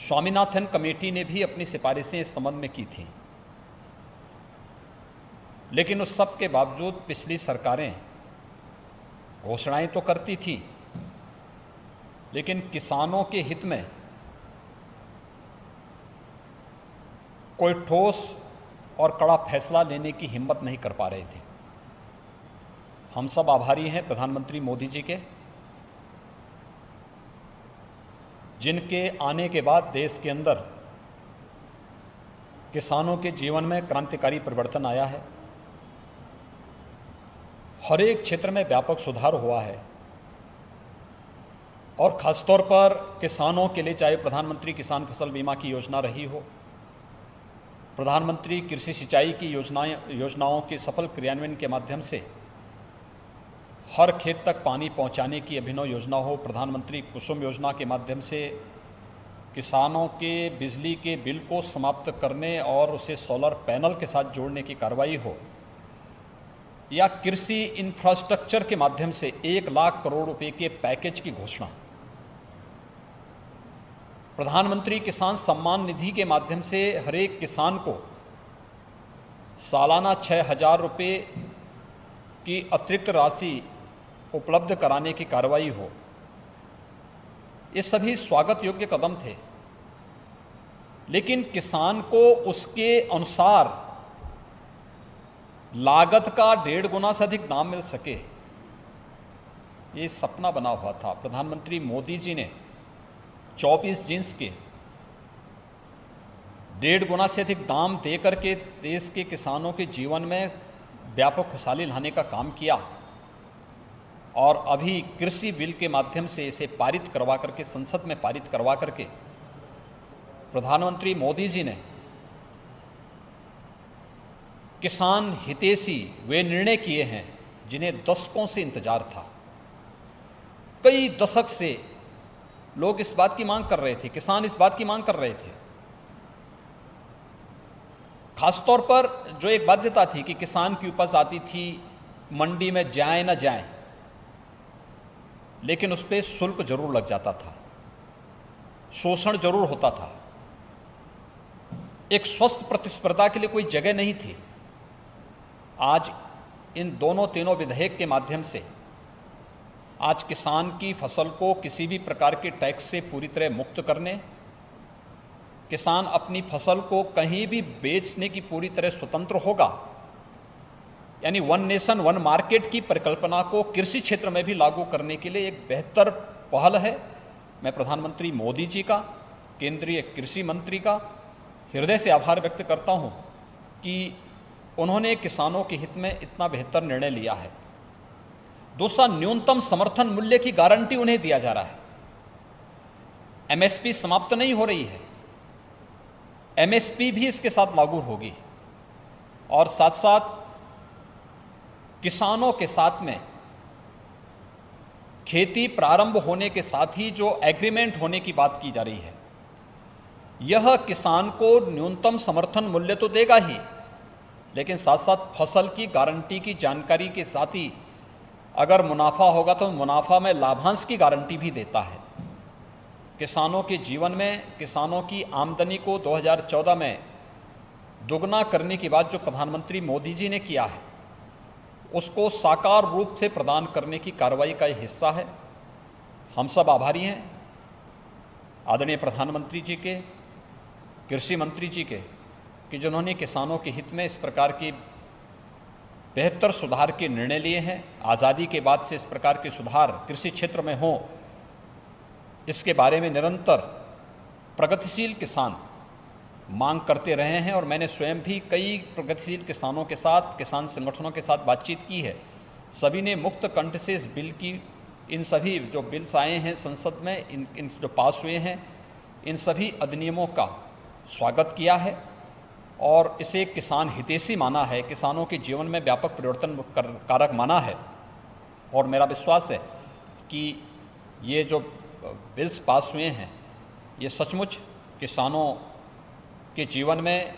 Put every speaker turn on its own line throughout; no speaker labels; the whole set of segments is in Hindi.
स्वामीनाथन कमेटी ने भी अपनी सिफारिशें इस संबंध में की थीं, लेकिन उस सब के बावजूद पिछली सरकारें घोषणाएं तो करती थीं, लेकिन किसानों के हित में कोई ठोस और कड़ा फैसला लेने की हिम्मत नहीं कर पा रहे थे। हम सब आभारी हैं प्रधानमंत्री मोदी जी के, जिनके आने के बाद देश के अंदर किसानों के जीवन में क्रांतिकारी परिवर्तन आया है। हर एक क्षेत्र में व्यापक सुधार हुआ है और खासतौर पर किसानों के लिए, चाहे प्रधानमंत्री किसान फसल बीमा की योजना रही हो, प्रधानमंत्री कृषि सिंचाई की योजनाओं के सफल क्रियान्वयन के माध्यम से हर खेत तक पानी पहुंचाने की अभिनव योजना हो, प्रधानमंत्री कुसुम योजना के माध्यम से किसानों के बिजली के बिल को समाप्त करने और उसे सोलर पैनल के साथ जोड़ने की कार्रवाई हो, या कृषि इंफ्रास्ट्रक्चर के माध्यम से 1 लाख करोड़ रुपए के पैकेज की घोषणा, प्रधानमंत्री किसान सम्मान निधि के माध्यम से हर एक किसान को सालाना 6,000 रुपये की अतिरिक्त राशि उपलब्ध कराने की कार्रवाई हो, ये सभी स्वागत योग्य कदम थे। लेकिन किसान को उसके अनुसार लागत का 1.5 गुना से अधिक दाम मिल सके, ये सपना बना हुआ था। प्रधानमंत्री मोदी जी ने 24 जींस के 1.5 गुना से अधिक दाम देकर के देश के किसानों के जीवन में व्यापक खुशहाली लाने का काम किया और अभी कृषि बिल के माध्यम से इसे पारित करवा करके, संसद में पारित करवा करके प्रधानमंत्री मोदी जी ने किसान हितैषी वे निर्णय किए हैं जिन्हें दशकों से इंतजार था। कई दशक से लोग इस बात की मांग कर रहे थे, किसान इस बात की मांग कर रहे थे। खासतौर पर जो एक बाध्यता थी कि किसान की उपज आती थी, मंडी में जाए ना जाए, लेकिन उस पर शुल्क जरूर लग जाता था, शोषण जरूर होता था, एक स्वस्थ प्रतिस्पर्धा के लिए कोई जगह नहीं थी। आज इन तीनों विधेयक के माध्यम से आज किसान की फसल को किसी भी प्रकार के टैक्स से पूरी तरह मुक्त करने, किसान अपनी फसल को कहीं भी बेचने की पूरी तरह स्वतंत्र होगा, यानी 1 नेशन 1 मार्केट की परिकल्पना को कृषि क्षेत्र में भी लागू करने के लिए एक बेहतर पहल है। मैं प्रधानमंत्री मोदी जी का, केंद्रीय कृषि मंत्री का हृदय से आभार व्यक्त करता हूं कि उन्होंने किसानों के हित में इतना बेहतर निर्णय लिया है। दूसरा, न्यूनतम समर्थन मूल्य की गारंटी उन्हें दिया जा रहा है। एमएसपी समाप्त नहीं हो रही है, एमएसपी भी इसके साथ लागू होगी और साथ साथ किसानों के साथ में खेती प्रारंभ होने के साथ ही जो एग्रीमेंट होने की बात की जा रही है, यह किसान को न्यूनतम समर्थन मूल्य तो देगा ही, लेकिन साथ साथ फसल की गारंटी की जानकारी के साथ ही अगर मुनाफा होगा तो मुनाफा में लाभांश की गारंटी भी देता है। किसानों के जीवन में, किसानों की आमदनी को 2014 में दोगुना करने की बात जो प्रधानमंत्री मोदी जी ने किया है, उसको साकार रूप से प्रदान करने की कार्रवाई का यह हिस्सा है। हम सब आभारी हैं आदरणीय प्रधानमंत्री जी के, कृषि मंत्री जी के, कि जिन्होंने किसानों के हित में इस प्रकार के बेहतर सुधार के निर्णय लिए हैं। आज़ादी के बाद से इस प्रकार के सुधार कृषि क्षेत्र में हों, इसके बारे में निरंतर प्रगतिशील किसान मांग करते रहे हैं और मैंने स्वयं भी कई प्रगतिशील किसानों के साथ, किसान संगठनों के साथ बातचीत की है। सभी ने मुक्त कंठ से इस बिल की, इन सभी जो बिल्स आए हैं संसद में, इन जो पास हुए हैं, इन सभी अधिनियमों का स्वागत किया है और इसे किसान हितैषी माना है, किसानों के जीवन में व्यापक परिवर्तन कारक माना है। और मेरा विश्वास है कि ये जो बिल्स पास हुए हैं, ये सचमुच किसानों के जीवन में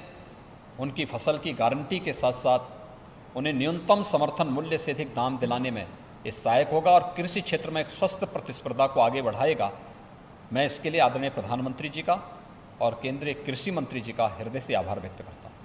उनकी फसल की गारंटी के साथ साथ उन्हें न्यूनतम समर्थन मूल्य से अधिक दाम दिलाने में ये सहायक होगा और कृषि क्षेत्र में एक स्वस्थ प्रतिस्पर्धा को आगे बढ़ाएगा। मैं इसके लिए आदरणीय प्रधानमंत्री जी का, और केंद्रीय कृषि मंत्री जी का हृदय से आभार व्यक्त करता हूँ।